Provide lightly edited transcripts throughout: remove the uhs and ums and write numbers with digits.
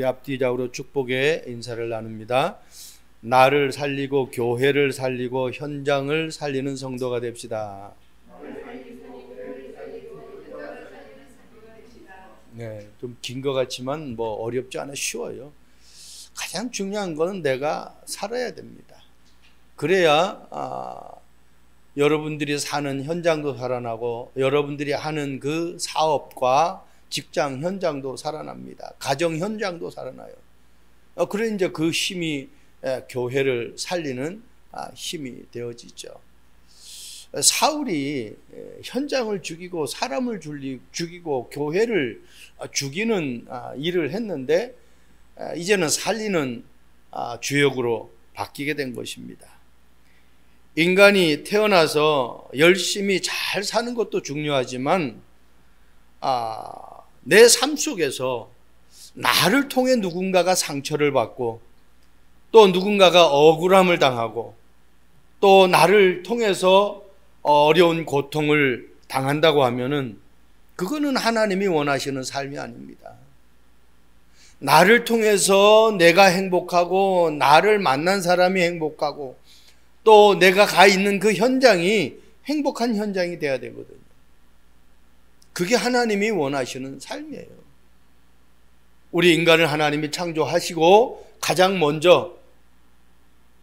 우리 앞뒤 좌우로 축복의 인사를 나눕니다. 나를 살리고 교회를 살리고 현장을 살리는 성도가 됩시다. 네, 좀 긴 것 같지만 뭐 어렵지 않아 쉬워요. 가장 중요한 거는 내가 살아야 됩니다. 그래야 여러분들이 사는 현장도 살아나고 여러분들이 하는 그 사업과 직장 현장도 살아납니다. 가정 현장도 살아나요. 그래 이제 그 힘이 교회를 살리는 힘이 되어지죠. 사울이 현장을 죽이고 사람을 죽이고 교회를 죽이는 일을 했는데 이제는 살리는 주역으로 바뀌게 된 것입니다. 인간이 태어나서 열심히 잘 사는 것도 중요하지만 내 삶 속에서 나를 통해 누군가가 상처를 받고 또 누군가가 억울함을 당하고 또 나를 통해서 어려운 고통을 당한다고 하면은 그거는 하나님이 원하시는 삶이 아닙니다. 나를 통해서 내가 행복하고 나를 만난 사람이 행복하고 또 내가 가 있는 그 현장이 행복한 현장이 돼야 되거든요. 그게 하나님이 원하시는 삶이에요. 우리 인간을 하나님이 창조하시고 가장 먼저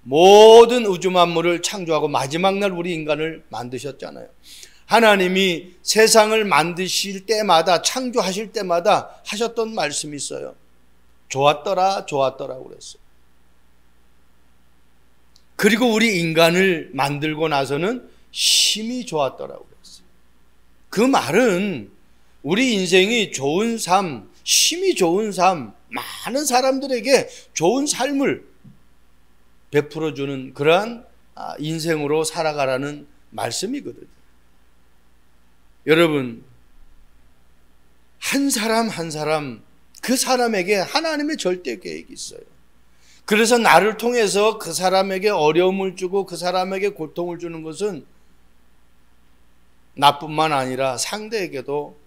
모든 우주 만물을 창조하고 마지막 날 우리 인간을 만드셨잖아요. 하나님이 세상을 만드실 때마다 창조하실 때마다 하셨던 말씀이 있어요. 좋았더라 좋았더라고 그랬어요. 그리고 우리 인간을 만들고 나서는 심히 좋았더라고 그랬어요. 그 말은 우리 인생이 좋은 삶, 심히 좋은 삶, 많은 사람들에게 좋은 삶을 베풀어주는 그러한 인생으로 살아가라는 말씀이거든요. 여러분, 한 사람 한 사람 그 사람에게 하나님의 절대 계획이 있어요. 그래서 나를 통해서 그 사람에게 어려움을 주고 그 사람에게 고통을 주는 것은 나뿐만 아니라 상대에게도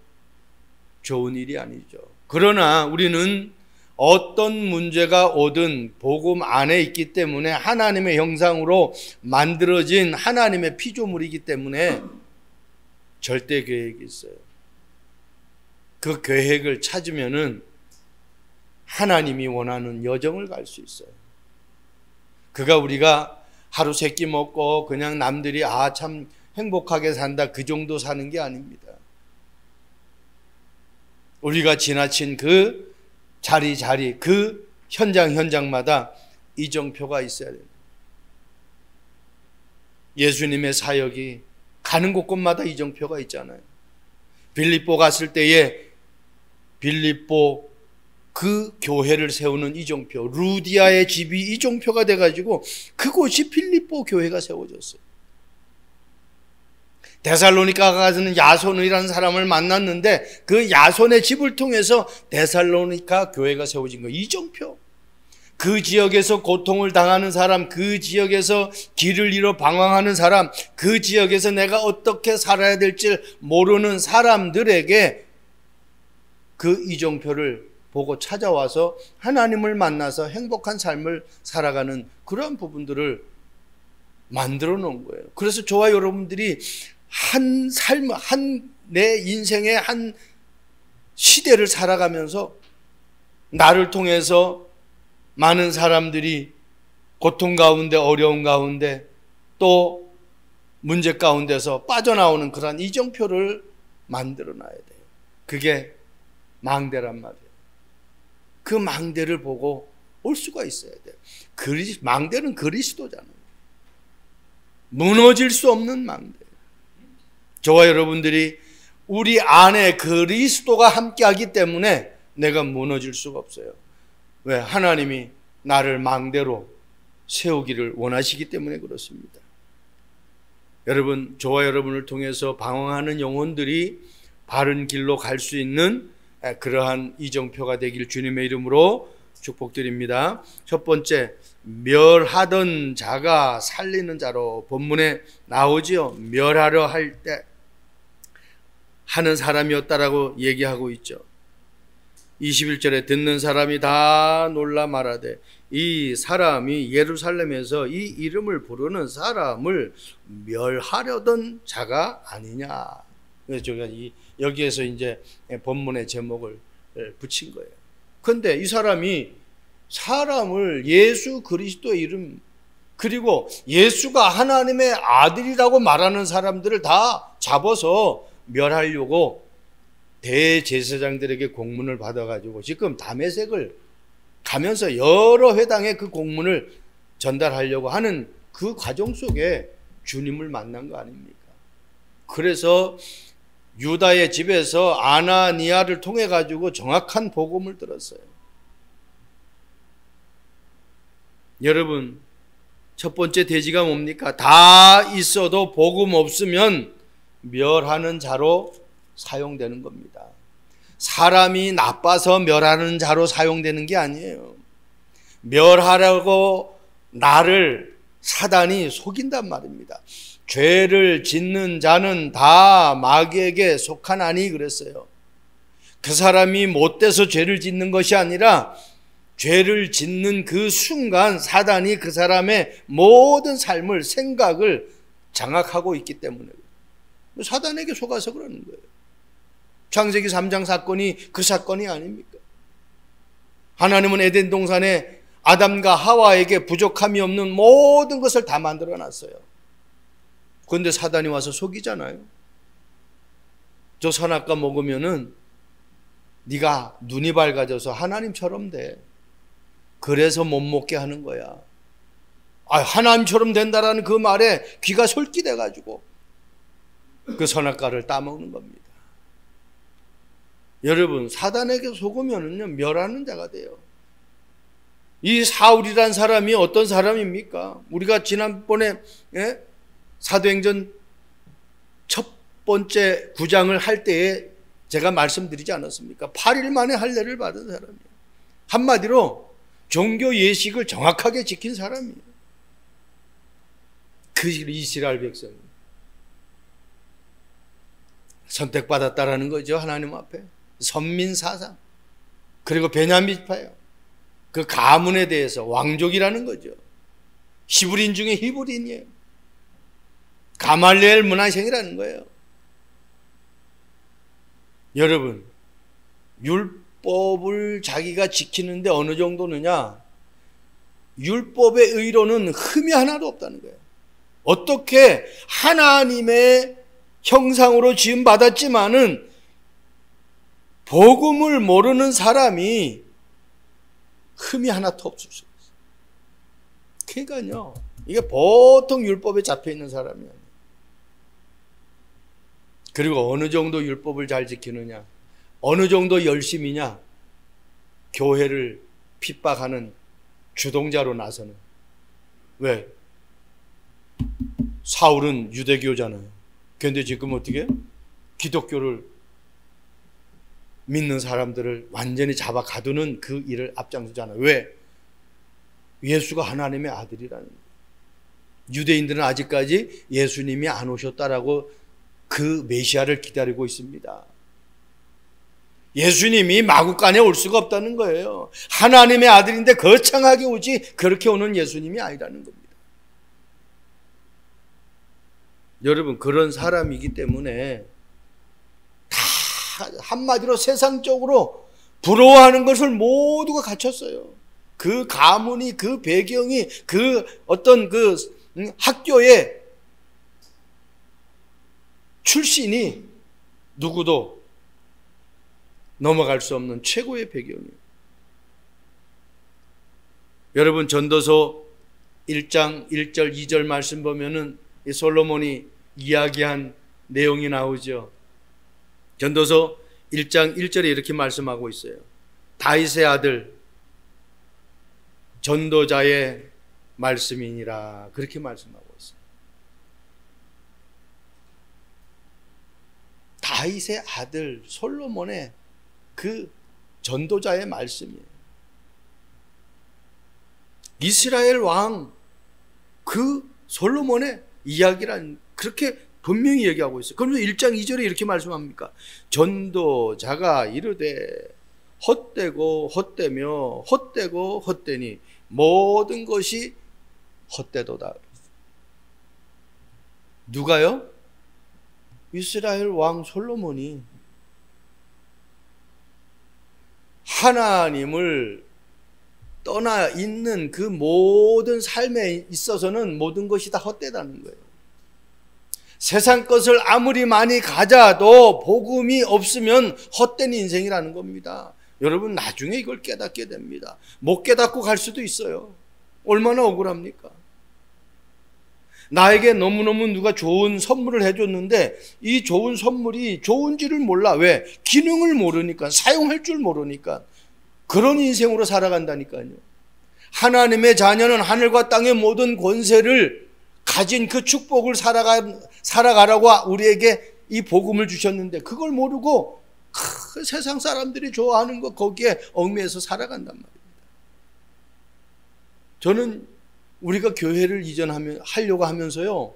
좋은 일이 아니죠. 그러나 우리는 어떤 문제가 오든 복음 안에 있기 때문에 하나님의 형상으로 만들어진 하나님의 피조물이기 때문에 절대 계획이 있어요. 그 계획을 찾으면은 하나님이 원하는 여정을 갈 수 있어요. 그가 우리가 하루 세 끼 먹고 그냥 남들이 참 행복하게 산다 그 정도 사는 게 아닙니다. 우리가 지나친 그 자리 그 현장마다 이정표가 있어야 됩니다. 예수님의 사역이 가는 곳곳마다 이정표가 있잖아요. 빌립보 갔을 때에 빌립보 그 교회를 세우는 이정표, 루디아의 집이 이정표가 돼가지고 그곳이 빌립보 교회가 세워졌어요. 데살로니가 가서는 야손이라는 사람을 만났는데 그 야손의 집을 통해서 데살로니가 교회가 세워진 거예요. 이정표. 그 지역에서 고통을 당하는 사람, 그 지역에서 길을 잃어 방황하는 사람, 그 지역에서 내가 어떻게 살아야 될지 모르는 사람들에게 그 이정표를 보고 찾아와서 하나님을 만나서 행복한 삶을 살아가는 그런 부분들을 만들어 놓은 거예요. 그래서 저와 여러분들이 한 삶, 내 인생의 한 시대를 살아가면서 나를 통해서 많은 사람들이 고통 가운데 어려움 가운데 또 문제 가운데서 빠져나오는 그런 이정표를 만들어 놔야 돼요. 그게 망대란 말이에요. 그 망대를 보고 올 수가 있어야 돼요. 망대는 그리스도잖아요. 무너질 수 없는 망대. 저와 여러분들이 우리 안에 그리스도가 함께하기 때문에 내가 무너질 수가 없어요. 왜? 하나님이 나를 망대로 세우기를 원하시기 때문에 그렇습니다. 여러분, 저와 여러분을 통해서 방황하는 영혼들이 바른 길로 갈 수 있는 그러한 이정표가 되길 주님의 이름으로 축복드립니다. 첫 번째, 멸하던 자가 살리는 자로 본문에 나오지요. 멸하려 할 때 하는 사람이었다라고 얘기하고 있죠. 21절에 듣는 사람이 다 놀라 말하되 이 사람이 예루살렘에서 이 이름을 부르는 사람을 멸하려던 자가 아니냐. 그래서 제가 여기에서 이제 본문의 제목을 붙인 거예요. 그런데 이 사람이 사람을 예수 그리스도의 이름, 그리고 예수가 하나님의 아들이라고 말하는 사람들을 다 잡아서 멸하려고 대제사장들에게 공문을 받아가지고 지금 다메섹을 가면서 여러 회당에 그 공문을 전달하려고 하는 그 과정 속에 주님을 만난 거 아닙니까? 그래서 유다의 집에서 아나니아를 통해 가지고 정확한 복음을 들었어요. 여러분, 첫 번째 대지가 뭡니까? 다 있어도 복음 없으면 멸하는 자로 사용되는 겁니다. 사람이 나빠서 멸하는 자로 사용되는 게 아니에요. 멸하라고 나를 사단이 속인단 말입니다. 죄를 짓는 자는 다 마귀에게 속하나니 그랬어요. 그 사람이 못돼서 죄를 짓는 것이 아니라 죄를 짓는 그 순간 사단이 그 사람의 모든 삶을, 생각을 장악하고 있기 때문에 사단에게 속아서 그러는 거예요. 창세기 3장 사건이 그 사건이 아닙니까? 하나님은 에덴 동산에 아담과 하와에게 부족함이 없는 모든 것을 다 만들어 놨어요. 그런데 사단이 와서 속이잖아요. 저 선악과 먹으면은 네가 눈이 밝아져서 하나님처럼 돼. 그래서 못 먹게 하는 거야. 하나님처럼 된다라는 그 말에 귀가 솔깃해 가지고 그 선악과를 따먹는 겁니다. 여러분, 사단에게 속으면은요 멸하는 자가 돼요. 이 사울이란 사람이 어떤 사람입니까? 우리가 지난번에 사도행전 첫 번째 9장을 할 때에 제가 말씀드리지 않았습니까? 8일 만에 할례를 받은 사람이에요. 한마디로 종교 예식을 정확하게 지킨 사람이에요. 그 이스라엘 백성이 선택받았다라는 거죠. 하나님 앞에 선민사상, 그리고 베냐민 지파예요. 그 가문에 대해서 왕족이라는 거죠. 히브리인 중에 히브리인이에요. 가말리엘 문화생이라는 거예요. 여러분, 율법을 자기가 지키는데 어느 정도느냐? 율법의 의로는 흠이 하나도 없다는 거예요. 어떻게 하나님의 형상으로 지음받았지만은 복음을 모르는 사람이 흠이 하나도 없을 수 있어요. 그러니까요, 이게 보통 율법에 잡혀있는 사람이 아니에요. 그리고 어느 정도 율법을 잘 지키느냐, 어느 정도 열심이냐, 교회를 핍박하는 주동자로 나서는. 왜? 사울은 유대교잖아요. 그런데 지금 어떻게? 기독교를 믿는 사람들을 완전히 잡아 가두는 그 일을 앞장서잖아요. 왜? 예수가 하나님의 아들이라는 거예요. 유대인들은 아직까지 예수님이 안 오셨다라고 그 메시아를 기다리고 있습니다. 예수님이 마구간에 올 수가 없다는 거예요. 하나님의 아들인데 거창하게 오지 그렇게 오는 예수님이 아니라는 겁니다. 여러분, 그런 사람이기 때문에 다 한마디로 세상적으로 부러워하는 것을 모두가 갖췄어요. 그 가문이, 그 배경이, 그 어떤 그 학교의 출신이 누구도 넘어갈 수 없는 최고의 배경이에요. 여러분, 전도서 1장 1절 2절 말씀 보면은 이 솔로몬이 이야기한 내용이 나오죠. 전도서 1장 1절에 이렇게 말씀하고 있어요. 다윗의 아들 전도자의 말씀이니라, 그렇게 말씀하고 있어요. 다윗의 아들 솔로몬의 그 전도자의 말씀이에요. 이스라엘 왕 그 솔로몬의 이야기란 그렇게 분명히 얘기하고 있어요. 그러면서 1장 2절에 이렇게 말씀합니까? 전도자가 이르되 헛되고 헛되며 헛되고 헛되니 모든 것이 헛되도다. 누가요? 이스라엘 왕 솔로몬이 하나님을 떠나 있는 그 모든 삶에 있어서는 모든 것이 다 헛되다는 거예요. 세상 것을 아무리 많이 가져도 복음이 없으면 헛된 인생이라는 겁니다. 여러분 나중에 이걸 깨닫게 됩니다. 못 깨닫고 갈 수도 있어요. 얼마나 억울합니까? 나에게 너무너무 누가 좋은 선물을 해줬는데 이 좋은 선물이 좋은지를 몰라. 왜? 기능을 모르니까, 사용할 줄 모르니까. 그런 인생으로 살아간다니까요. 하나님의 자녀는 하늘과 땅의 모든 권세를 가진 그 축복을 살아가라고 우리에게 이 복음을 주셨는데 그걸 모르고 세상 사람들이 좋아하는 거 거기에 얽매여서 살아간단 말입니다. 저는 우리가 교회를 하려고 하면서요,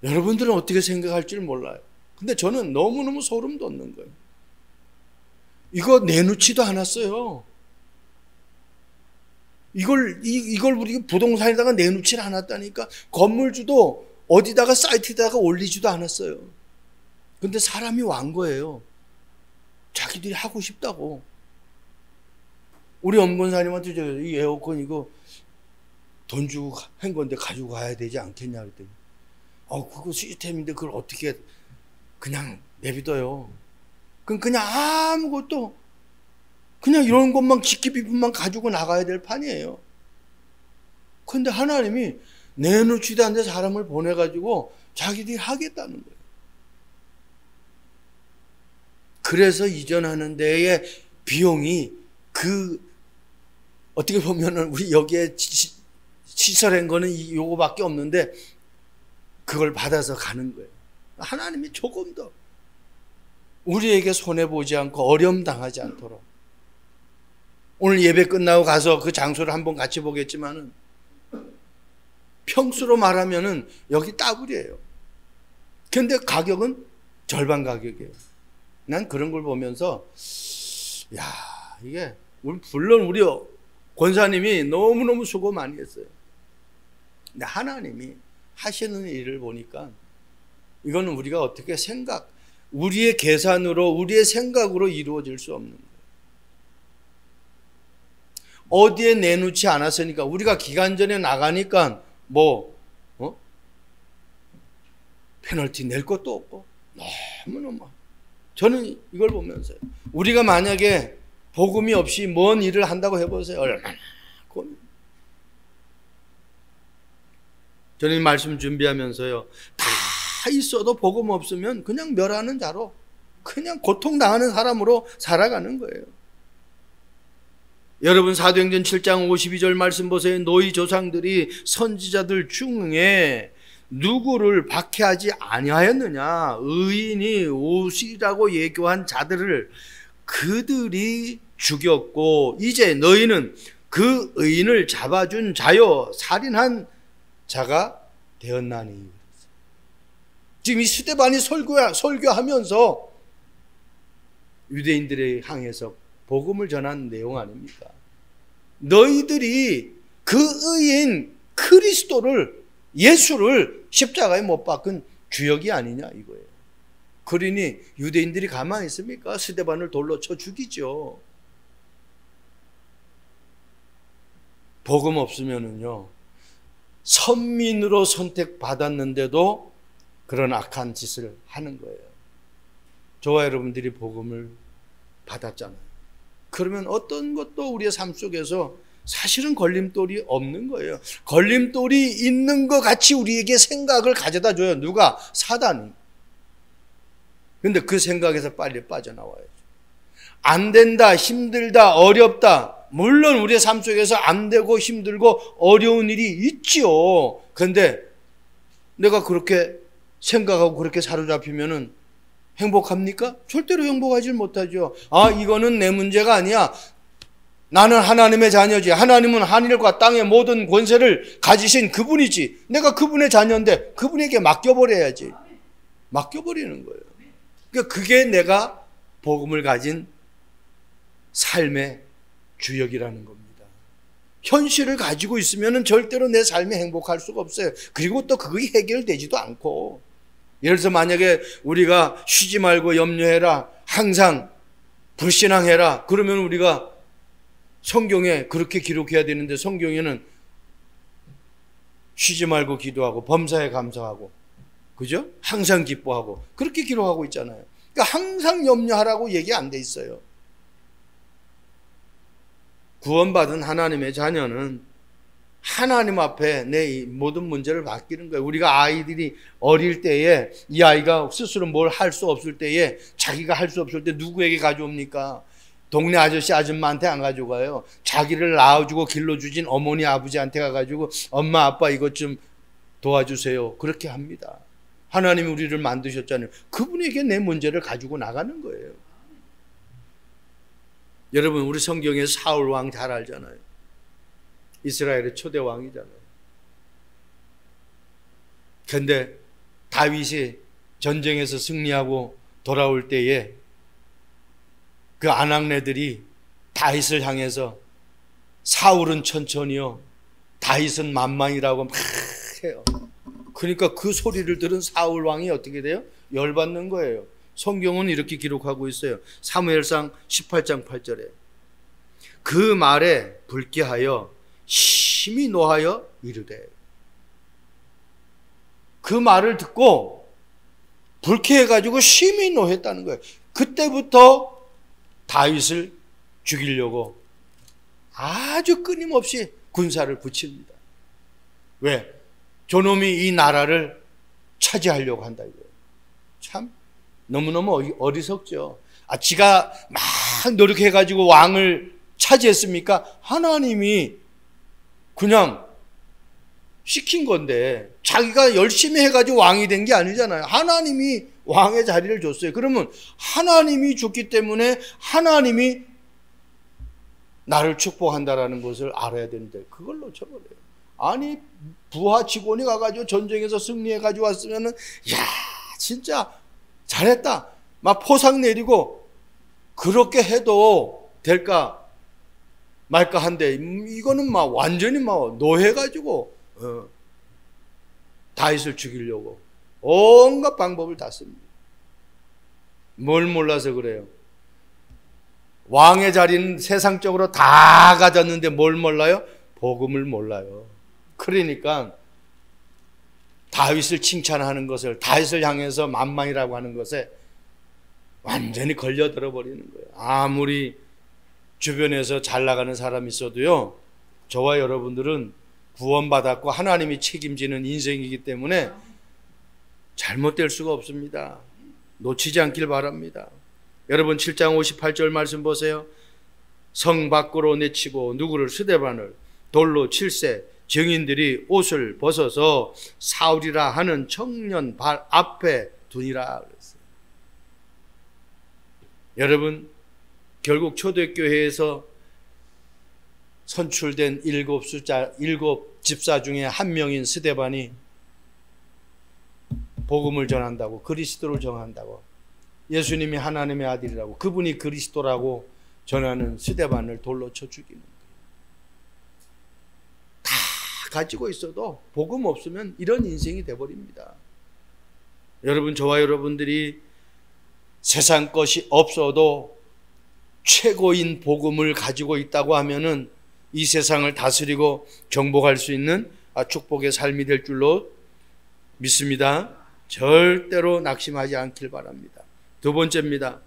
여러분들은 어떻게 생각할지 몰라요. 근데 저는 너무너무 소름 돋는 거예요. 이거 내놓지도 않았어요. 이걸 우리 부동산에다가 내놓지 않았다니까. 건물주도 어디다가 사이트에다가 올리지도 않았어요. 근데 사람이 완 거예요. 자기들이 하고 싶다고. 우리 엄권사님한테 이 에어컨 이거 돈 주고 한 건데 가지고 가야 되지 않겠냐 그랬더니 그거 시스템인데 그걸 어떻게 그냥 내비둬요. 그럼 그냥 아무것도 그냥 이런 것만 직기비품만 가지고 나가야 될 판이에요. 그런데 하나님이 내놓지도 않는데 사람을 보내가지고 자기들이 하겠다는 거예요. 그래서 이전하는 데의 비용이 어떻게 보면은 우리 여기에 시설한 거는 요거밖에 없는데 그걸 받아서 가는 거예요. 하나님이 조금 더 우리에게 손해보지 않고 어려움 당하지 않도록. 오늘 예배 끝나고 가서 그 장소를 한번 같이 보겠지만은 평수로 말하면은 여기 따블이에요. 근데 가격은 절반 가격이에요. 난 그런 걸 보면서 이게 물론 우리 권사님이 너무너무 수고 많이 했어요. 근데 하나님이 하시는 일을 보니까 이거는 우리가 어떻게 우리의 계산으로 우리의 생각으로 이루어질 수 없는 거예요. 어디에 내놓지 않았으니까 우리가 기간전에 나가니까 페널티 낼 것도 없고 너무너무. 저는 이걸 보면서요, 우리가 만약에 복음이 없이 뭔 일을 한다고 해보세요. 얼마나 고민. 저는 이 말씀 준비하면서요, 다 있어도 복음 없으면 그냥 멸하는 자로, 그냥 고통당하는 사람으로 살아가는 거예요. 여러분 사도행전 7장 52절 말씀 보세요. 너희 조상들이 선지자들 중에 누구를 박해하지 아니하였느냐? 의인이 오시라고 예교한 자들을 그들이 죽였고 이제 너희는 그 의인을 잡아준 자요 살인한 자가 되었나니. 지금 이 스데반이 설교하면서 유대인들에 향해서 복음을 전한 내용 아닙니까? 너희들이 그 의인 그리스도를, 예수를 십자가에 못 박은 주역이 아니냐 이거예요. 그러니 유대인들이 가만히 있습니까? 스데반을 돌로 쳐 죽이죠. 복음 없으면은요, 선민으로 선택받았는데도 그런 악한 짓을 하는 거예요. 저와 여러분들이 복음을 받았잖아요. 그러면 어떤 것도 우리의 삶 속에서 사실은 걸림돌이 없는 거예요. 걸림돌이 있는 것 같이 우리에게 생각을 가져다 줘요. 누가? 사단이. 근데 그 생각에서 빨리 빠져나와야죠. 안 된다, 힘들다, 어렵다. 물론 우리의 삶 속에서 안 되고 힘들고 어려운 일이 있지요. 그런데 내가 그렇게 생각하고 그렇게 사로잡히면은 행복합니까? 절대로 행복하지 못하죠. 이거는 내 문제가 아니야. 나는 하나님의 자녀지. 하나님은 하늘과 땅의 모든 권세를 가지신 그분이지. 내가 그분의 자녀인데 그분에게 맡겨버려야지. 맡겨버리는 거예요. 그러니까 그게 내가 복음을 가진 삶의 주역이라는 겁니다. 현실을 가지고 있으면 절대로 내 삶이 행복할 수가 없어요. 그리고 또 그게 해결되지도 않고. 예를 들어서 만약에 우리가 쉬지 말고 염려해라, 항상 불신앙해라, 그러면 우리가 성경에 그렇게 기록해야 되는데 성경에는 쉬지 말고 기도하고 범사에 감사하고, 그죠? 항상 기뻐하고 그렇게 기록하고 있잖아요. 그러니까 항상 염려하라고 얘기 안 돼 있어요. 구원받은 하나님의 자녀는 하나님 앞에 내 모든 문제를 맡기는 거예요. 우리가 아이들이 어릴 때에 이 아이가 스스로 뭘 할 수 없을 때에, 자기가 할 수 없을 때 누구에게 가져옵니까? 동네 아저씨 아줌마한테 안 가져가요. 자기를 낳아주고 길러주진 어머니 아버지한테 가가지고 엄마 아빠 이것 좀 도와주세요. 그렇게 합니다. 하나님이 우리를 만드셨잖아요. 그분에게 내 문제를 가지고 나가는 거예요. 여러분, 우리 성경에 사울 왕 잘 알잖아요. 이스라엘의 초대 왕이잖아요. 그런데 다윗이 전쟁에서 승리하고 돌아올 때에 그 아낙네들이 다윗을 향해서 사울은 천천히요, 다윗은 만만이라고 막 해요. 그러니까 그 소리를 들은 사울 왕이 어떻게 돼요? 열받는 거예요. 성경은 이렇게 기록하고 있어요. 사무엘상 18장 8절에 그 말에 불쾌하여 심히 노하여 이르되, 그 말을 듣고 불쾌해가지고 심히 노했다는 거예요. 그때부터 다윗을 죽이려고 아주 끊임없이 군사를 붙입니다. 왜? 저놈이 이 나라를 차지하려고 한다 이거예요. 참 너무너무 어리석죠. 지가 막 노력해가지고 왕을 차지했습니까? 하나님이 그냥 시킨 건데, 자기가 열심히 해가지고 왕이 된 게 아니잖아요. 하나님이 왕의 자리를 줬어요. 그러면 하나님이 줬기 때문에 하나님이 나를 축복한다라는 것을 알아야 되는데 그걸 놓쳐버려요. 아니, 부하 직원이 가가지고 전쟁에서 승리해가지고 왔으면은, 야, 진짜 잘했다, 막 포상 내리고 그렇게 해도 될까 말까 한데, 이거는 막 완전히 막 노해가지고 다윗을 죽이려고 온갖 방법을 다 씁니다. 뭘 몰라서 그래요? 왕의 자리는 세상적으로 다 가졌는데 뭘 몰라요? 복음을 몰라요. 그러니까 다윗을 칭찬하는 것을, 다윗을 향해서 만만이라고 하는 것에 완전히 걸려들어 버리는 거예요. 아무리 주변에서 잘 나가는 사람이 있어도요, 저와 여러분들은 구원받았고 하나님이 책임지는 인생이기 때문에 잘못될 수가 없습니다. 놓치지 않길 바랍니다. 여러분, 7장 58절 말씀 보세요. 성 밖으로 내치고 누구를 스데반을 돌로 칠세, 증인들이 옷을 벗어서 사울이라 하는 청년 발 앞에 두니라 그랬어요. 여러분, 결국 초대교회에서 선출된 일곱 집사 중에 한 명인 스데반이 복음을 전한다고, 그리스도를 전한다고, 예수님이 하나님의 아들이라고, 그분이 그리스도라고 전하는 스데반을 돌로 쳐 죽이는 거예요. 다 가지고 있어도 복음 없으면 이런 인생이 돼버립니다. 여러분, 저와 여러분들이 세상 것이 없어도 최고인 복음을 가지고 있다고 하면은 이 세상을 다스리고 정복할 수 있는 축복의 삶이 될 줄로 믿습니다. 절대로 낙심하지 않길 바랍니다. 두 번째입니다.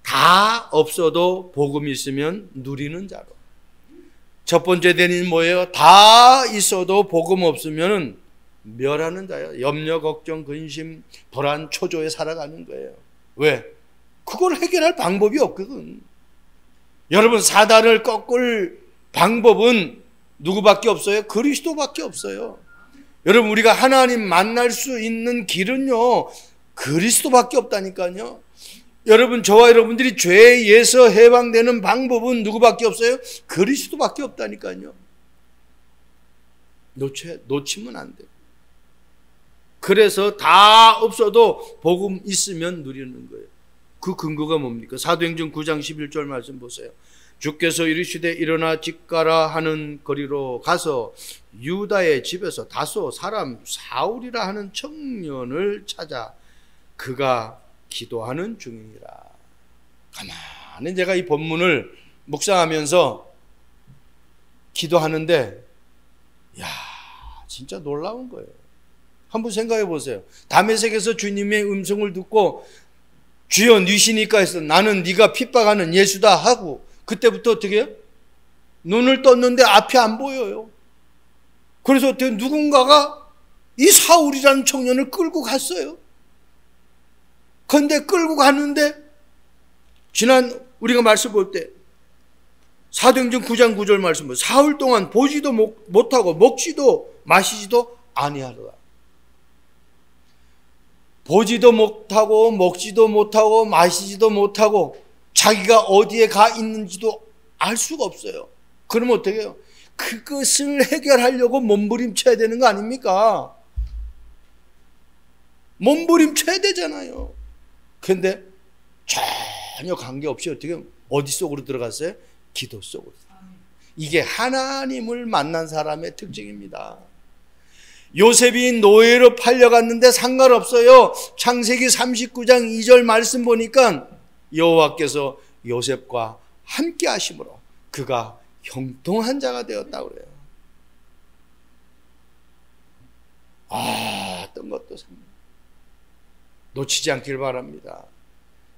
다 없어도 복음이 있으면 누리는 자로. 첫 번째 대는 뭐예요? 다 있어도 복음 없으면 멸하는 자예요. 염려, 걱정, 근심, 불안, 초조에 살아가는 거예요. 왜? 그걸 해결할 방법이 없거든. 여러분, 사단을 꺾을 방법은 누구밖에 없어요? 그리스도밖에 없어요. 여러분, 우리가 하나님 만날 수 있는 길은요, 그리스도밖에 없다니까요. 여러분, 저와 여러분들이 죄에서 해방되는 방법은 누구밖에 없어요? 그리스도밖에 없다니까요. 놓치면 안 돼요. 그래서 다 없어도 복음 있으면 누리는 거예요. 그 근거가 뭡니까? 사도행전 9장 11절 말씀 보세요. 주께서 이르시되 일어나 집 가라 하는 거리로 가서 유다의 집에서 다소 사람 사울이라 하는 청년을 찾아 그가 기도하는 중이니라. 가만히 제가 이 본문을 묵상하면서 기도하는데 야, 진짜 놀라운 거예요. 한번 생각해 보세요. 다메섹에서 주님의 음성을 듣고 주여 니시니까 해서 나는 네가 핍박하는 예수다 하고 그때부터 어떻게 해요? 눈을 떴는데 앞이 안 보여요. 그래서 어떻게 누군가가 이 사울이라는 청년을 끌고 갔어요. 그런데 끌고 갔는데 지난 우리가 말씀 볼 때 사도행전 9장 9절 말씀 보세요. 사흘 동안 보지도 못하고 먹지도 마시지도 아니하더라. 보지도 못하고 먹지도 못하고 마시지도 못하고 자기가 어디에 가 있는지도 알 수가 없어요. 그러면 어떻게 해요? 그것을 해결하려고 몸부림쳐야 되는 거 아닙니까? 몸부림쳐야 되잖아요. 그런데 전혀 관계없이 어떻게 어디 속으로 들어갔어요? 기도 속으로. 이게 하나님을 만난 사람의 특징입니다. 요셉이 노예로 팔려갔는데 상관없어요. 창세기 39장 2절 말씀 보니까 여호와께서 요셉과 함께 하심으로 그가 형통한 자가 되었다고 그래요. 어떤 것도 놓치지 않길 바랍니다.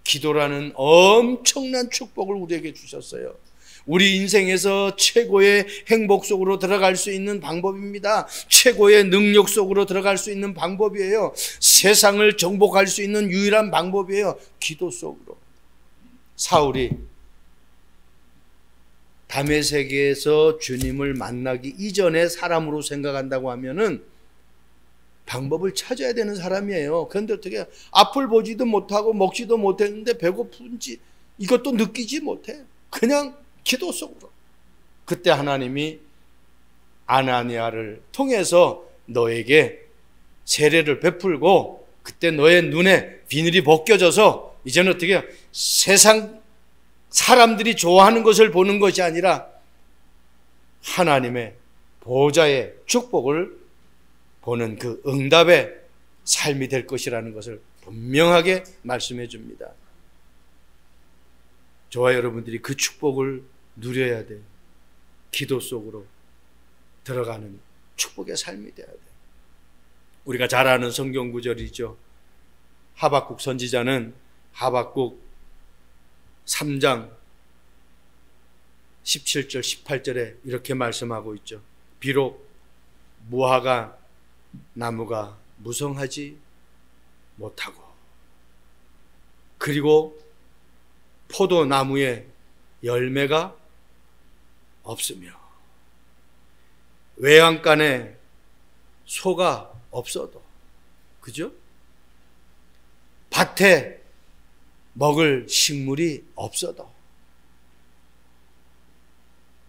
기도라는 엄청난 축복을 우리에게 주셨어요. 우리 인생에서 최고의 행복 속으로 들어갈 수 있는 방법입니다. 최고의 능력 속으로 들어갈 수 있는 방법이에요. 세상을 정복할 수 있는 유일한 방법이에요. 기도 속으로. 사울이 다메섹에서 주님을 만나기 이전에 사람으로 생각한다고 하면은 방법을 찾아야 되는 사람이에요. 그런데 어떻게 앞을 보지도 못하고 먹지도 못했는데 배고픈지 이것도 느끼지 못해. 그냥 기도 속으로. 그때 하나님이 아나니아를 통해서 너에게 세례를 베풀고 그때 너의 눈에 비늘이 벗겨져서 이제는 어떻게 해요? 세상 사람들이 좋아하는 것을 보는 것이 아니라 하나님의 보좌의 축복을 보는 그 응답의 삶이 될 것이라는 것을 분명하게 말씀해 줍니다. 저와 여러분들이 그 축복을 누려야 돼요. 기도 속으로 들어가는 축복의 삶이 돼야 돼요. 우리가 잘 아는 성경 구절이죠. 하박국 선지자는 하박국 3장 17절 18절에 이렇게 말씀하고 있죠. 비록 무화과 나무가 무성하지 못하고 그리고 포도나무에 열매가 없으며 외양간에 소가 없어도 그죠? 밭에 먹을 식물이 없어도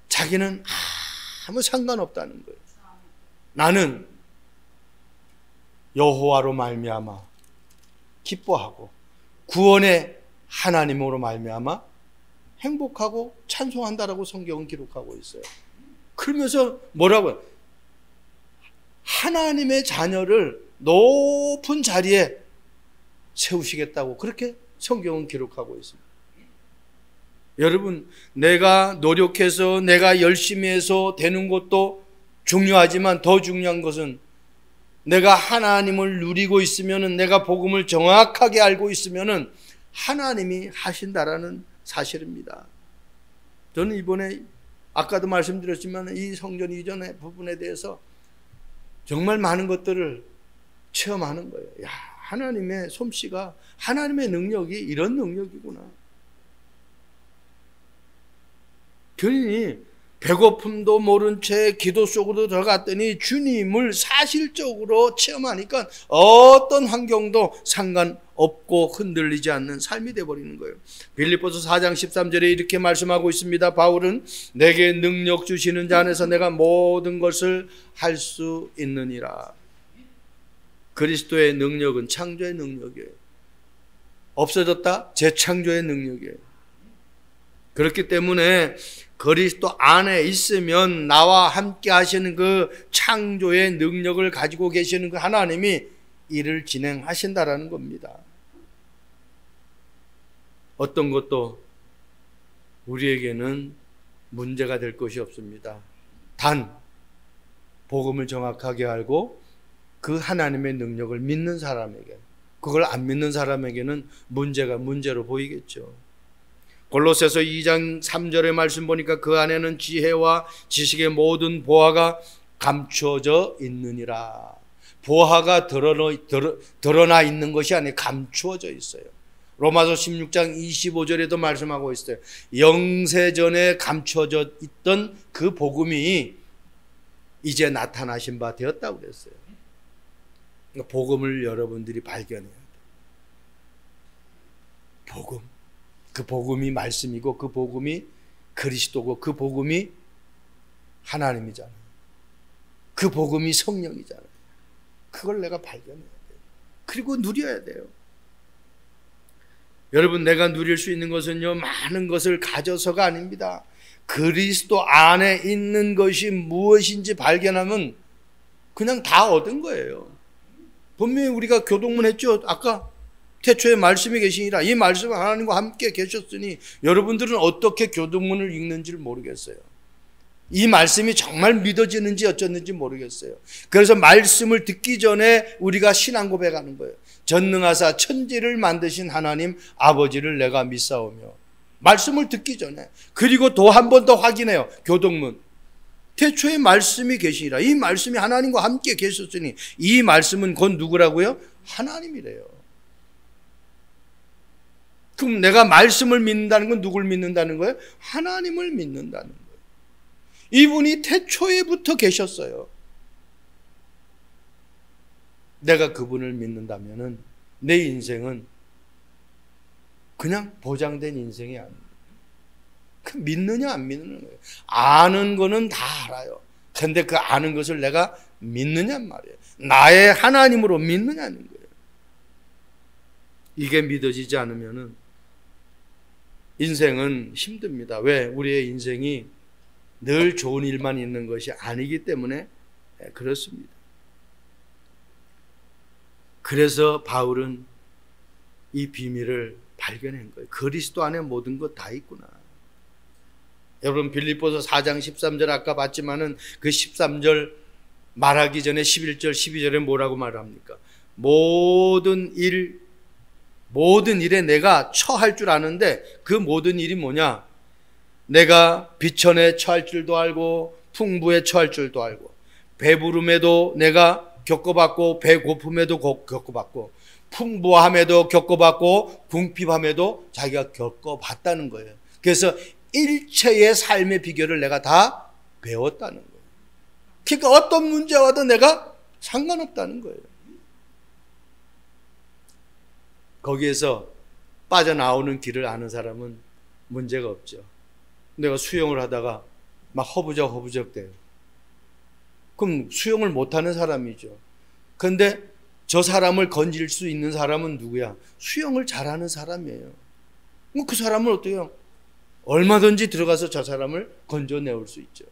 자기는 아무 상관없다는 거예요. 나는 여호와로 말미암아 기뻐하고 구원의 하나님으로 말미암아 행복하고 찬송한다라고 성경은 기록하고 있어요. 그러면서 뭐라고요? 하나님의 자녀를 높은 자리에 세우시겠다고 그렇게 성경은 기록하고 있습니다. 여러분, 내가 노력해서 내가 열심히 해서 되는 것도 중요하지만 더 중요한 것은 내가 하나님을 누리고 있으면은, 내가 복음을 정확하게 알고 있으면은 하나님이 하신다라는 사실입니다. 저는 이번에 아까도 말씀드렸지만 이 성전 이전의 부분에 대해서 정말 많은 것들을 체험하는 거예요. 야, 하나님의 솜씨가, 하나님의 능력이 이런 능력이구나. 괜히 배고픔도 모른 채 기도 속으로 들어갔더니 주님을 사실적으로 체험하니까 어떤 환경도 상관없고 흔들리지 않는 삶이 되어버리는 거예요. 빌립보서 4장 13절에 이렇게 말씀하고 있습니다. 바울은 내게 능력 주시는 자 안에서 내가 모든 것을 할 수 있느니라. 그리스도의 능력은 창조의 능력이에요. 없어졌다? 재창조의 능력이에요. 그렇기 때문에 그리스도 안에 있으면 나와 함께 하시는 그 창조의 능력을 가지고 계시는 그 하나님이 일을 진행하신다라는 겁니다. 어떤 것도 우리에게는 문제가 될 것이 없습니다. 단 복음을 정확하게 알고 그 하나님의 능력을 믿는 사람에게, 그걸 안 믿는 사람에게는 문제가 문제로 보이겠죠. 골로새서 2장 3절의 말씀 보니까 그 안에는 지혜와 지식의 모든 보화가 감추어져 있느니라. 보화가 드러나 있는 것이 아니라 감추어져 있어요. 로마서 16장 25절에도 말씀하고 있어요. 영세전에 감추어져 있던 그 복음이 이제 나타나신 바 되었다고 그랬어요. 그러니까 복음을 여러분들이 발견해야 돼요. 복음. 그 복음이 말씀이고 그 복음이 그리스도고 그 복음이 하나님이잖아요. 그 복음이 성령이잖아요. 그걸 내가 발견해야 돼요. 그리고 누려야 돼요. 여러분, 내가 누릴 수 있는 것은요, 많은 것을 가져서가 아닙니다. 그리스도 안에 있는 것이 무엇인지 발견하면 그냥 다 얻은 거예요. 분명히 우리가 교동문 했죠. 아까 태초에 말씀이 계시니라. 이 말씀은 하나님과 함께 계셨으니 여러분들은 어떻게 교동문을 읽는지를 모르겠어요. 이 말씀이 정말 믿어지는지 어쩌는지 모르겠어요. 그래서 말씀을 듣기 전에 우리가 신앙 고백하는 거예요. 전능하사 천지를 만드신 하나님 아버지를 내가 믿사오며. 말씀을 듣기 전에. 그리고 또 한 번 더 확인해요. 교동문. 태초에 말씀이 계시니라. 이 말씀이 하나님과 함께 계셨으니 이 말씀은 곧 누구라고요? 하나님이래요. 그럼 내가 말씀을 믿는다는 건 누굴 믿는다는 거예요? 하나님을 믿는다는 거예요. 이분이 태초에부터 계셨어요. 내가 그분을 믿는다면은 내 인생은 그냥 보장된 인생이 아닙니다. 믿느냐 안 믿느냐 거예요. 아는 거는 다 알아요. 근데 그 아는 것을 내가 믿느냔 말이에요. 나의 하나님으로 믿느냐는 거예요. 이게 믿어지지 않으면은 인생은 힘듭니다. 왜? 우리의 인생이 늘 좋은 일만 있는 것이 아니기 때문에 그렇습니다. 그래서 바울은 이 비밀을 발견한 거예요. 그리스도 안에 모든 것 다 있구나. 여러분, 빌립보서 4장 13절 아까 봤지만은 그 13절 말하기 전에 11절 12절에 뭐라고 말합니까? 모든 일에 내가 처할 줄 아는데 그 모든 일이 뭐냐? 내가 비천에 처할 줄도 알고 풍부에 처할 줄도 알고 배부름에도 내가 겪어봤고 배고픔에도 겪어봤고 풍부함에도 겪어봤고 궁핍함에도 자기가 겪어봤다는 거예요. 그래서 일체의 삶의 비결을 내가 다 배웠다는 거예요. 그러니까 어떤 문제 와도 내가 상관없다는 거예요. 거기에서 빠져나오는 길을 아는 사람은 문제가 없죠. 내가 수영을 하다가 막 허부적 돼요. 그럼 수영을 못하는 사람이죠. 그런데 저 사람을 건질 수 있는 사람은 누구야? 수영을 잘하는 사람이에요. 그 사람은 어떻게 해요? 얼마든지 들어가서 저 사람을 건져내올 수 있죠.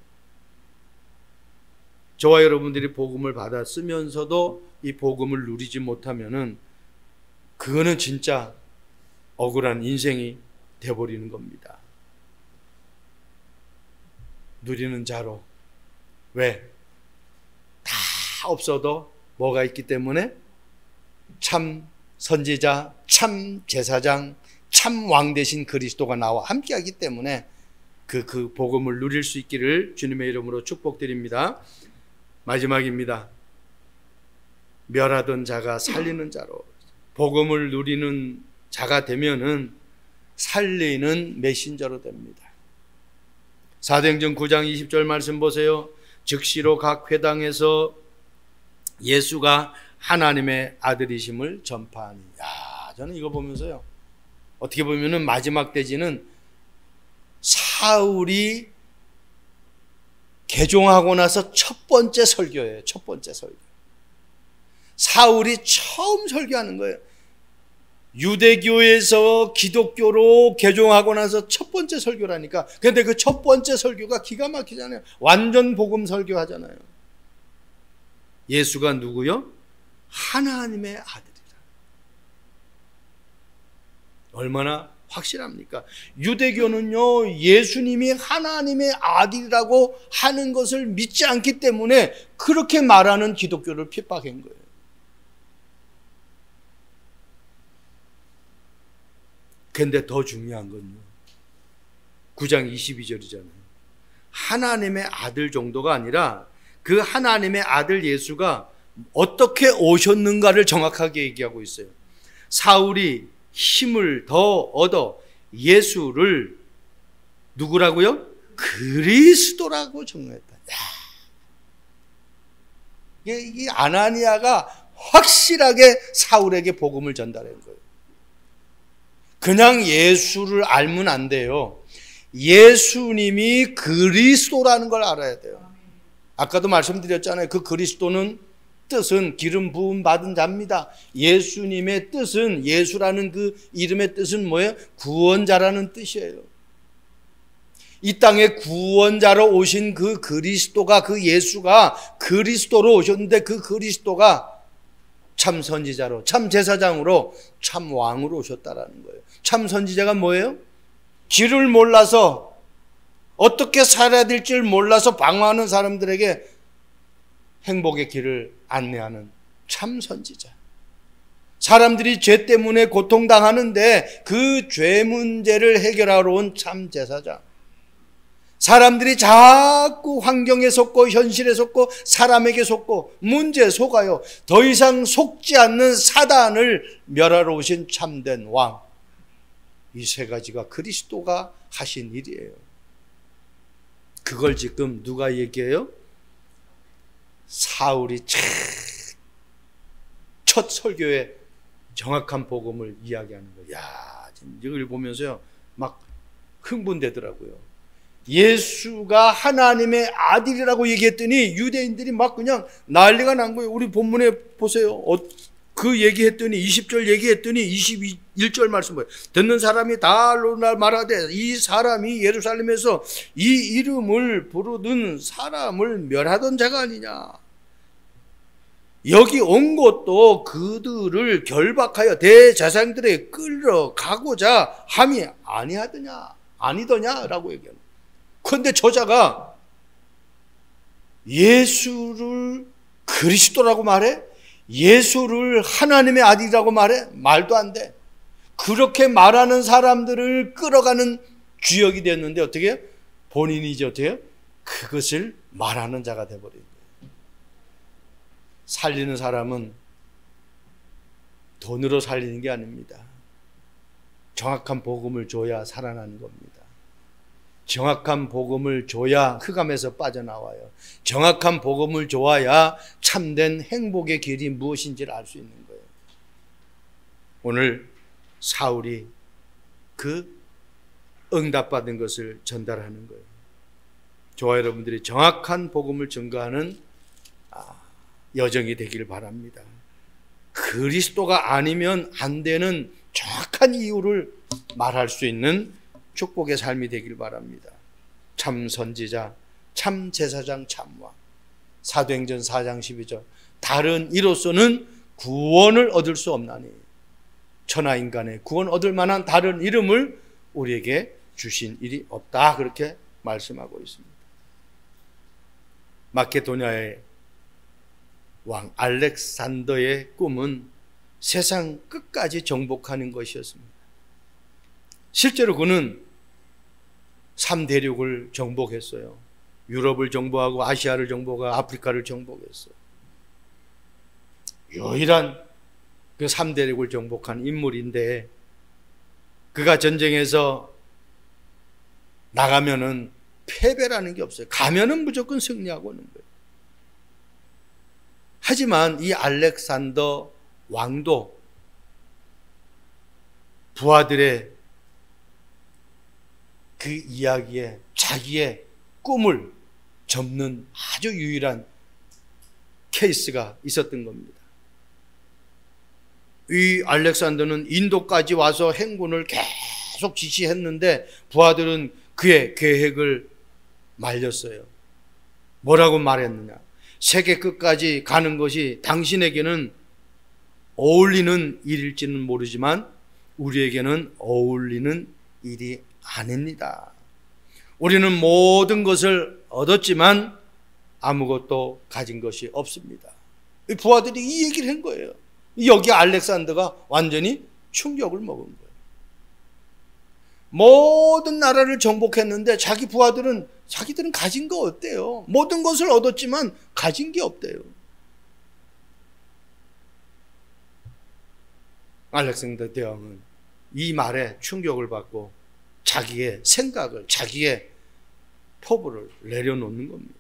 저와 여러분들이 복음을 받았으면서도 이 복음을 누리지 못하면은 그거는 진짜 억울한 인생이 되어버리는 겁니다. 누리는 자로. 왜? 다 없어도 뭐가 있기 때문에? 참 선지자, 참 제사장, 참 왕 되신 그리스도가 나와 함께하기 때문에 그 복음을 누릴 수 있기를 주님의 이름으로 축복드립니다. 마지막입니다. 멸하던 자가 살리는 자로. 복음을 누리는 자가 되면은 살리는 메신저로 됩니다. 사도행전 9장 20절 말씀 보세요. 즉시로 각 회당에서 예수가 하나님의 아들이심을 전파하니. 저는 이거 보면서요, 어떻게 보면은 마지막 대지는 사울이 개종하고 나서 첫 번째 설교예요. 첫 번째 설교. 사울이 처음 설교하는 거예요. 유대교에서 기독교로 개종하고 나서 첫 번째 설교라니까. 근데 그 첫 번째 설교가 기가 막히잖아요. 완전 복음 설교하잖아요. 예수가 누구요? 하나님의 아들이라. 얼마나 확실합니까? 유대교는요, 예수님이 하나님의 아들이라고 하는 것을 믿지 않기 때문에 그렇게 말하는 기독교를 핍박한 거예요. 근데 더 중요한 건요, 9장 22절이잖아요. 하나님의 아들 정도가 아니라 그 하나님의 아들 예수가 어떻게 오셨는가를 정확하게 얘기하고 있어요. 사울이 힘을 더 얻어 예수를 누구라고요? 그리스도라고 정했다. 이 아나니아가 확실하게 사울에게 복음을 전달한 거예요. 그냥 예수를 알면 안 돼요. 예수님이 그리스도라는 걸 알아야 돼요. 아까도 말씀드렸잖아요. 그 그리스도는 뜻은 기름 부음 받은 자입니다. 예수님의 뜻은, 예수라는 그 이름의 뜻은 뭐예요? 구원자라는 뜻이에요. 이 땅에 구원자로 오신 그 그리스도가, 그 예수가 그리스도로 오셨는데, 그 그리스도가 참 선지자로, 참 제사장으로, 참 왕으로 오셨다라는 거예요. 참 선지자가 뭐예요? 길을 몰라서, 어떻게 살아야 될지를 몰라서 방황하는 사람들에게 행복의 길을 안내하는 참 선지자. 사람들이 죄 때문에 고통당하는데 그 죄 문제를 해결하러 온 참 제사장. 사람들이 자꾸 환경에 속고 현실에 속고 사람에게 속고 문제에 속아요. 더 이상 속지 않는 사단을 멸하러 오신 참된 왕. 이 세 가지가 그리스도가 하신 일이에요. 그걸 지금 누가 얘기해요? 사울이 첫 설교에 정확한 복음을 이야기하는 거예요. 야, 이걸 보면서요, 막 흥분되더라고요. 예수가 하나님의 아들이라고 얘기했더니 유대인들이 막 그냥 난리가 난 거예요. 우리 본문에 보세요. 그 얘기했더니 20절 얘기했더니 21절 말씀 보여요. 듣는 사람이 다 말하되 이 사람이 예루살렘에서 이 이름을 부르던 사람을 멸하던 자가 아니냐. 여기 온 것도 그들을 결박하여 대제사장들에게 끌어가고자 함이 아니더냐라고 얘기하는. 그런데 저자가 예수를 그리스도라고 말해? 예수를 하나님의 아들이라고 말해? 말도 안 돼. 그렇게 말하는 사람들을 끌어가는 주역이 됐는데 어떻게 해요? 본인이 이제 어떻게 해요? 그것을 말하는 자가 돼버린 거예요. 살리는 사람은 돈으로 살리는 게 아닙니다. 정확한 복음을 줘야 살아나는 겁니다. 정확한 복음을 줘야 흑암에서 빠져나와요. 정확한 복음을 줘야 참된 행복의 길이 무엇인지를 알 수 있는 거예요. 오늘 사울이 그 응답받은 것을 전달하는 거예요. 저와 여러분들이 정확한 복음을 증거하는 여정이 되기를 바랍니다. 그리스도가 아니면 안 되는 정확한 이유를 말할 수 있는 축복의 삶이 되길 바랍니다. 참 선지자, 참 제사장, 참 왕. 사도행전 4장 12절. 다른 이로서는 구원을 얻을 수 없나니 천하 인간의 구원 얻을 만한 다른 이름을 우리에게 주신 일이 없다. 그렇게 말씀하고 있습니다. 마케도냐의 왕 알렉산더의 꿈은 세상 끝까지 정복하는 것이었습니다. 실제로 그는 3대륙을 정복했어요. 유럽을 정복하고 아시아를 정복하고 아프리카를 정복했어요. 유일한 그 3대륙을 정복한 인물인데 그가 전쟁에서 나가면은 패배라는 게 없어요. 가면은 무조건 승리하고 오는 거예요. 하지만 이 알렉산더 왕도 부하들의 그 이야기에 자기의 꿈을 접는 아주 유일한 케이스가 있었던 겁니다. 이 알렉산더는 인도까지 와서 행군을 계속 지시했는데 부하들은 그의 계획을 말렸어요. 뭐라고 말했느냐? 세계 끝까지 가는 것이 당신에게는 어울리는 일일지는 모르지만 우리에게는 어울리는 일이 아닙니다. 우리는 모든 것을 얻었지만 아무것도 가진 것이 없습니다. 이 부하들이 이 얘기를 한 거예요. 여기 알렉산더가 완전히 충격을 먹은 거예요. 모든 나라를 정복했는데 자기 부하들은 자기들은 가진 거 어때요? 모든 것을 얻었지만 가진 게 없대요. 알렉산더 대왕은 이 말에 충격을 받고 자기의 생각을, 자기의 포부를 내려놓는 겁니다.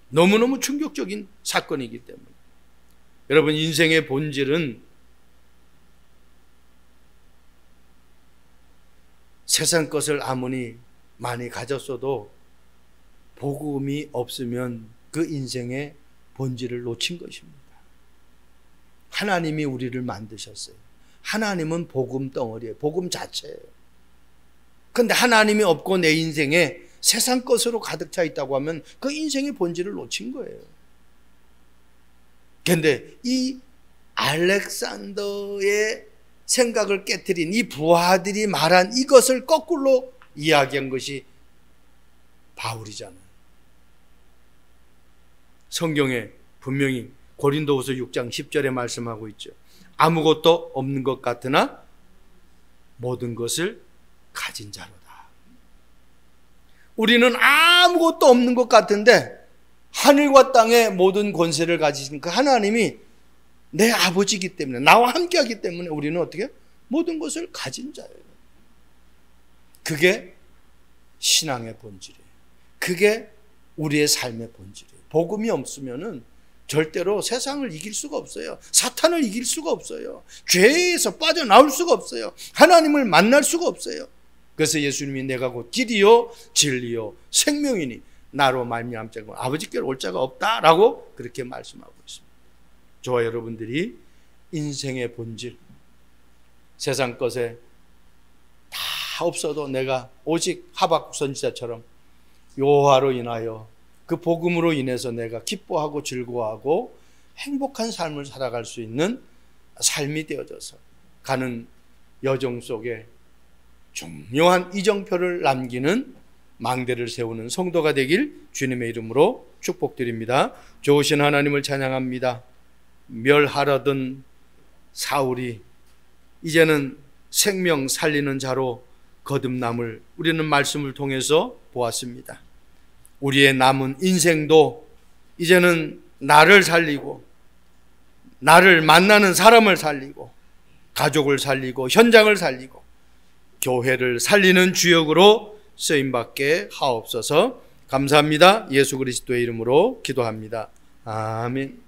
너무너무 충격적인 사건이기 때문에. 여러분, 인생의 본질은 세상 것을 아무리 많이 가졌어도 복음이 없으면 그 인생의 본질을 놓친 것입니다. 하나님이 우리를 만드셨어요. 하나님은 복음 덩어리예요. 복음 자체예요. 그런데 하나님이 없고 내 인생에 세상 것으로 가득 차 있다고 하면 그 인생의 본질을 놓친 거예요. 그런데 이 알렉산더의 생각을 깨트린 이 부하들이 말한 이것을 거꾸로 이야기한 것이 바울이잖아요. 성경에 분명히 고린도후서 6장 10절에 말씀하고 있죠. 아무것도 없는 것 같으나 모든 것을 가진 자로다. 우리는 아무것도 없는 것 같은데 하늘과 땅의 모든 권세를 가지신 그 하나님이 내 아버지이기 때문에, 나와 함께하기 때문에 우리는 어떻게? 모든 것을 가진 자예요. 그게 신앙의 본질이에요. 그게 우리의 삶의 본질이에요. 복음이 없으면은 절대로 세상을 이길 수가 없어요. 사탄을 이길 수가 없어요. 죄에서 빠져나올 수가 없어요. 하나님을 만날 수가 없어요. 그래서 예수님이 내가 곧 길이요 진리요 생명이니 나로 말미암지 않고 아버지께로 올 자가 없다라고 그렇게 말씀하고 있습니다. 저와 여러분들이 인생의 본질, 세상 것에 다 없어도 내가 오직 하박국 선지자처럼 여호와로 인하여 그 복음으로 인해서 내가 기뻐하고 즐거워하고 행복한 삶을 살아갈 수 있는 삶이 되어져서 가는 여정 속에 중요한 이정표를 남기는 망대를 세우는 성도가 되길 주님의 이름으로 축복드립니다. 좋으신 하나님을 찬양합니다. 멸하려던 사울이 이제는 생명 살리는 자로 거듭남을 우리는 말씀을 통해서 보았습니다. 우리의 남은 인생도 이제는 나를 살리고 나를 만나는 사람을 살리고 가족을 살리고 현장을 살리고 교회를 살리는 주역으로 쓰임받게 하옵소서. 감사합니다. 예수 그리스도의 이름으로 기도합니다. 아멘.